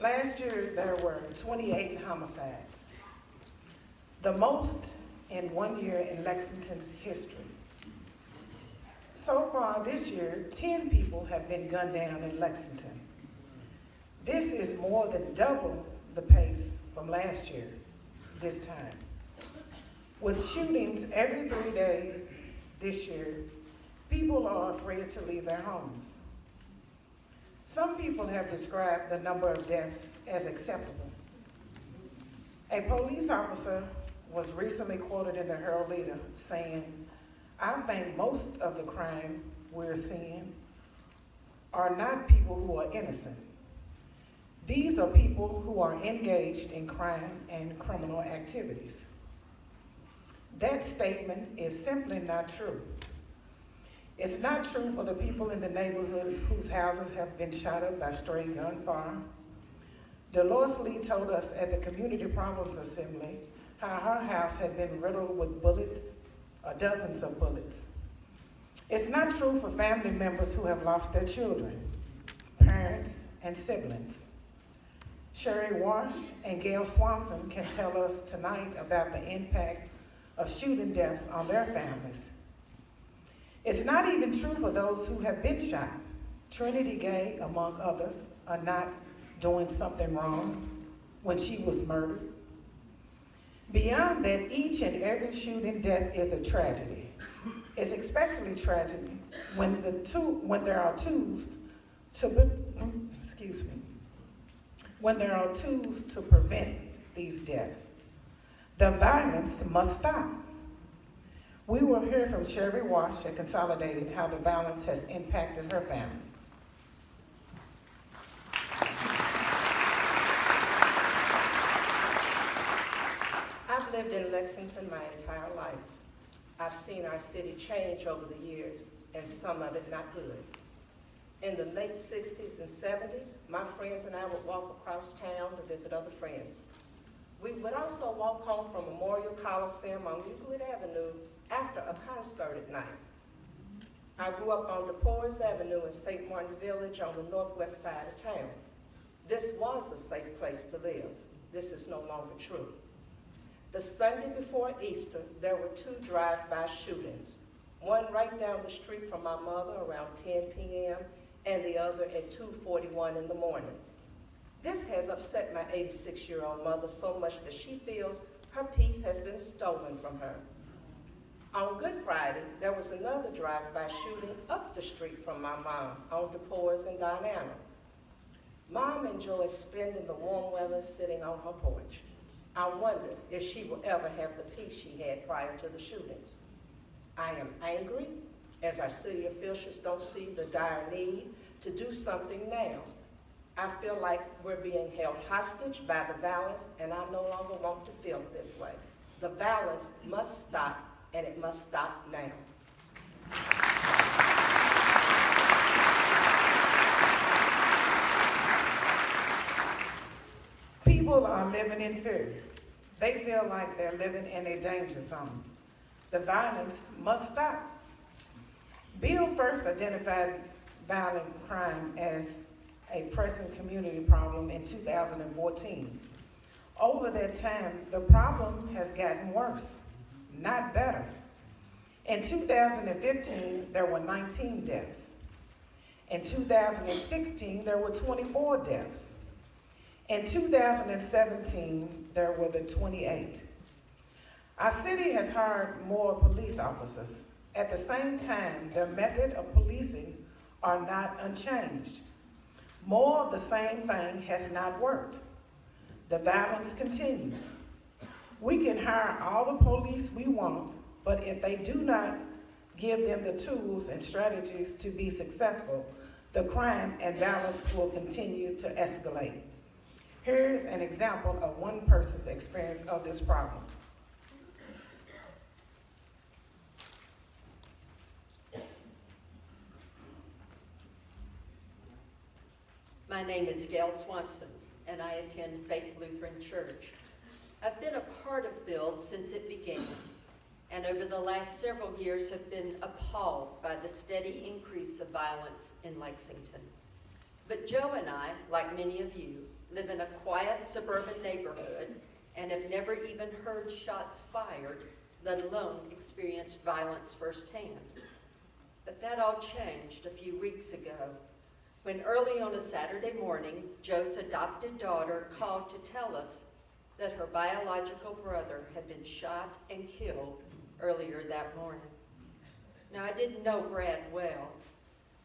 Last year, there were 28 homicides, the most in 1 year in Lexington's history. So far this year, 10 people have been gunned down in Lexington. This is more than double the pace from last year, this time. With shootings every 3 days this year, people are afraid to leave their homes. Some people have described the number of deaths as acceptable. A police officer was recently quoted in the Herald Leader saying, "I think most of the crime we're seeing are not people who are innocent. These are people who are engaged in crime and criminal activities." That statement is simply not true. It's not true for the people in the neighborhood whose houses have been shot up by stray gunfire. Dolores Lee told us at the Community Problems Assembly how her house had been riddled with bullets, or dozens of bullets. It's not true for family members who have lost their children, parents, and siblings. Cheryl Warsh and Gail Swanson can tell us tonight about the impact of shooting deaths on their families. It's not even true for those who have been shot. Trinity Gay, among others, are not doing something wrong when she was murdered. Beyond that, each and every shooting death is a tragedy. It's especially tragic when there are tools to prevent these deaths. The violence must stop. We will hear from Cheryl Warsh at Consolidated how the violence has impacted her family. I've lived in Lexington my entire life. I've seen our city change over the years, and some of it not good. In the late 60s and 70s, my friends and I would walk across town to visit other friends. We would also walk home from Memorial Coliseum on Euclid Avenue after a concert at night. I grew up on DePores Avenue in St. Martin's Village on the northwest side of town. This was a safe place to live. This is no longer true. The Sunday before Easter, there were 2 drive-by shootings, one right down the street from my mother around 10 p.m. and the other at 2:41 in the morning. This has upset my 86-year-old mother so much that she feels her peace has been stolen from her. On Good Friday, there was another drive-by shooting up the street from my mom on DePores and Diana. Mom enjoys spending the warm weather sitting on her porch. I wonder if she will ever have the peace she had prior to the shootings. I am angry as our city officials don't see the dire need to do something now. I feel like we're being held hostage by the violence, and I no longer want to feel this way. The violence must stop, and it must stop now. People are living in fear. They feel like they're living in a danger zone. The violence must stop. Bill first identified violent crime as a pressing community problem in 2014. Over that time, the problem has gotten worse, not better. In 2015, there were 19 deaths. In 2016, there were 24 deaths. In 2017, there were the 28. Our city has hired more police officers. At the same time, their method of policing are not unchanged. More of the same thing has not worked. The violence continues. We can hire all the police we want, but if they do not give them the tools and strategies to be successful, the crime and violence will continue to escalate. Here's an example of one person's experience of this problem. My name is Gail Swanson, and I attend Faith Lutheran Church. I've been a part of Build since it began, and over the last several years have been appalled by the steady increase of violence in Lexington. But Joe and I, like many of you, live in a quiet suburban neighborhood and have never even heard shots fired, let alone experienced violence firsthand. But that all changed a few weeks ago when early on a Saturday morning, Joe's adopted daughter called to tell us that her biological brother had been shot and killed earlier that morning. Now, I didn't know Brad well,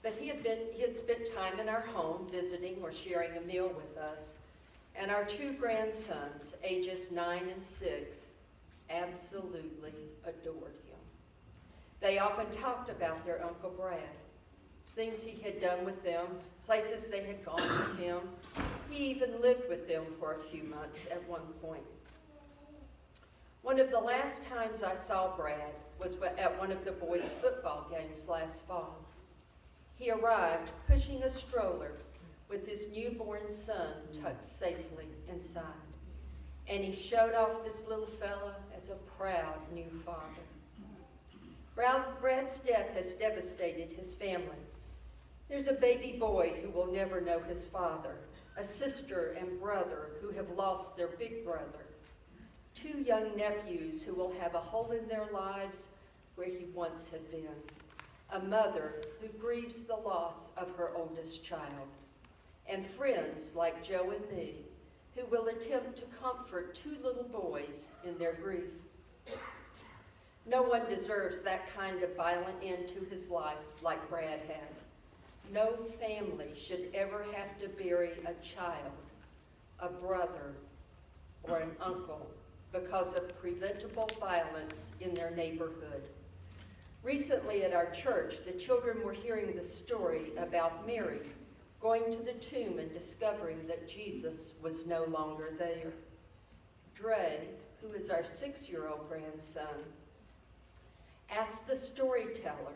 but he had spent time in our home visiting or sharing a meal with us, and our two grandsons, ages 9 and 6, absolutely adored him. They often talked about their Uncle Brad, things he had done with them, places they had gone with him. He even lived with them for a few months at one point. One of the last times I saw Brad was at one of the boys' football games last fall. He arrived pushing a stroller with his newborn son tucked safely inside. And he showed off this little fella as a proud new father. Brad's death has devastated his family. There's a baby boy who will never know his father, a sister and brother who have lost their big brother, 2 young nephews who will have a hole in their lives where he once had been, a mother who grieves the loss of her oldest child, and friends like Joe and me who will attempt to comfort 2 little boys in their grief. No one deserves that kind of violent end to his life like Brad had. No family should ever have to bury a child, a brother, or an uncle because of preventable violence in their neighborhood. Recently at our church, the children were hearing the story about Mary going to the tomb and discovering that Jesus was no longer there. Dre, who is our 6-year-old grandson, asked the storyteller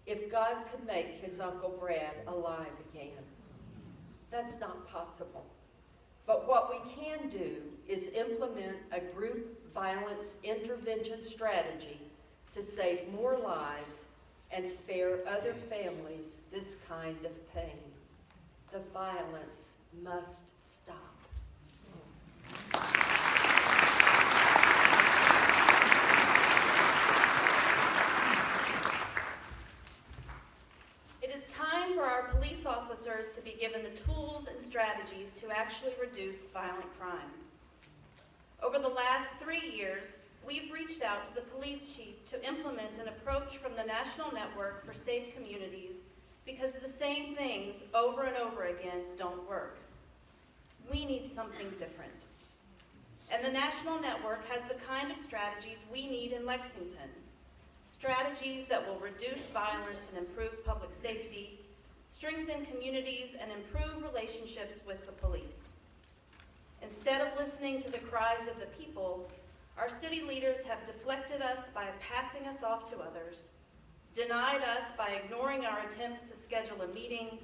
if God could make his Uncle Brad alive again. That's not possible. But what we can do is implement a group violence intervention strategy to save more lives and spare other families this kind of pain. The violence must stop. It is time for our police officers to be given the tools and strategies to actually reduce violent crime. Over the last 3 years, we've reached out to the police chief to implement an approach from the National Network for Safe Communities because the same things over and over again don't work. We need something different. And the National Network has the kind of strategies we need in Lexington. Strategies that will reduce violence and improve public safety, strengthen communities, and improve relationships with the police. Instead of listening to the cries of the people, our city leaders have deflected us by passing us off to others, denied us by ignoring our attempts to schedule a meeting,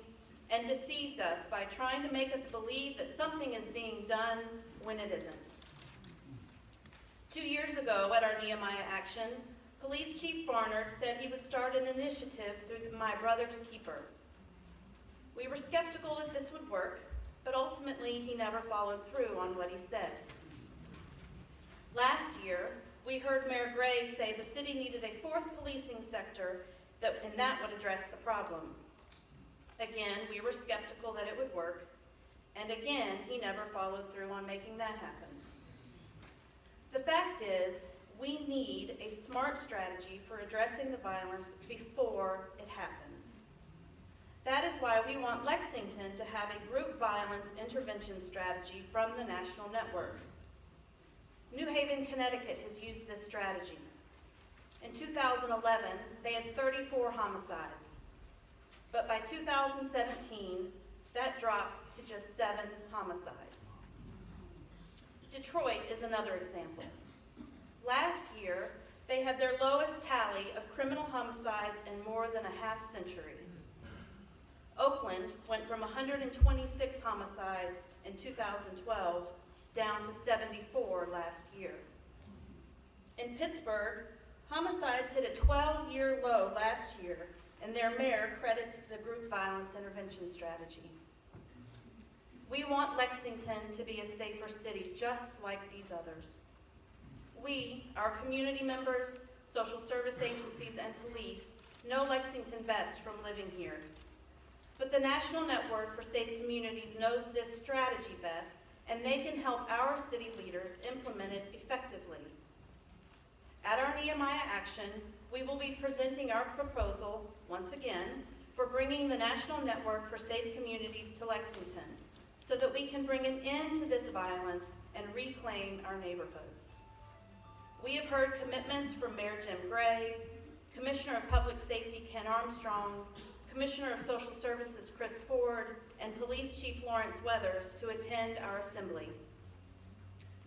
and deceived us by trying to make us believe that something is being done when it isn't. 2 years ago at our Nehemiah Action, Police Chief Barnard said he would start an initiative through My Brother's Keeper. We were skeptical that this would work, but ultimately he never followed through on what he said. Last year, we heard Mayor Gray say the city needed a 4th policing sector and that would address the problem. Again, we were skeptical that it would work, and again, he never followed through on making that happen. The fact is, we need a smart strategy for addressing the violence before it happens. That is why we want Lexington to have a group violence intervention strategy from the National Network. New Haven, Connecticut has used this strategy. In 2011, they had 34 homicides. But by 2017, that dropped to just 7 homicides. Detroit is another example. Last year, they had their lowest tally of criminal homicides in more than a half century. Oakland went from 126 homicides in 2012 down to 74 last year. In Pittsburgh, homicides hit a 12-year low last year, and their mayor credits the group violence intervention strategy. We want Lexington to be a safer city just like these others. We, our community members, social service agencies, and police know Lexington best from living here. But the National Network for Safe Communities knows this strategy best, and they can help our city leaders implement it effectively. At our Nehemiah Action, we will be presenting our proposal, once again, for bringing the National Network for Safe Communities to Lexington, so that we can bring an end to this violence and reclaim our neighborhoods. We have heard commitments from Mayor Jim Gray, Commissioner of Public Safety Ken Armstrong, Commissioner of Social Services Chris Ford, and Police Chief Lawrence Weathers to attend our assembly.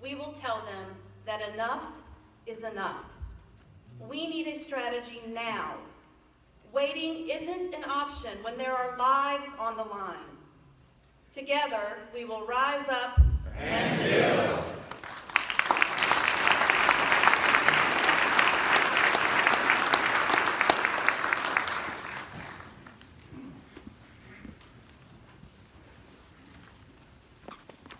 We will tell them that enough is enough. We need a strategy now. Waiting isn't an option when there are lives on the line. Together, we will rise up and build.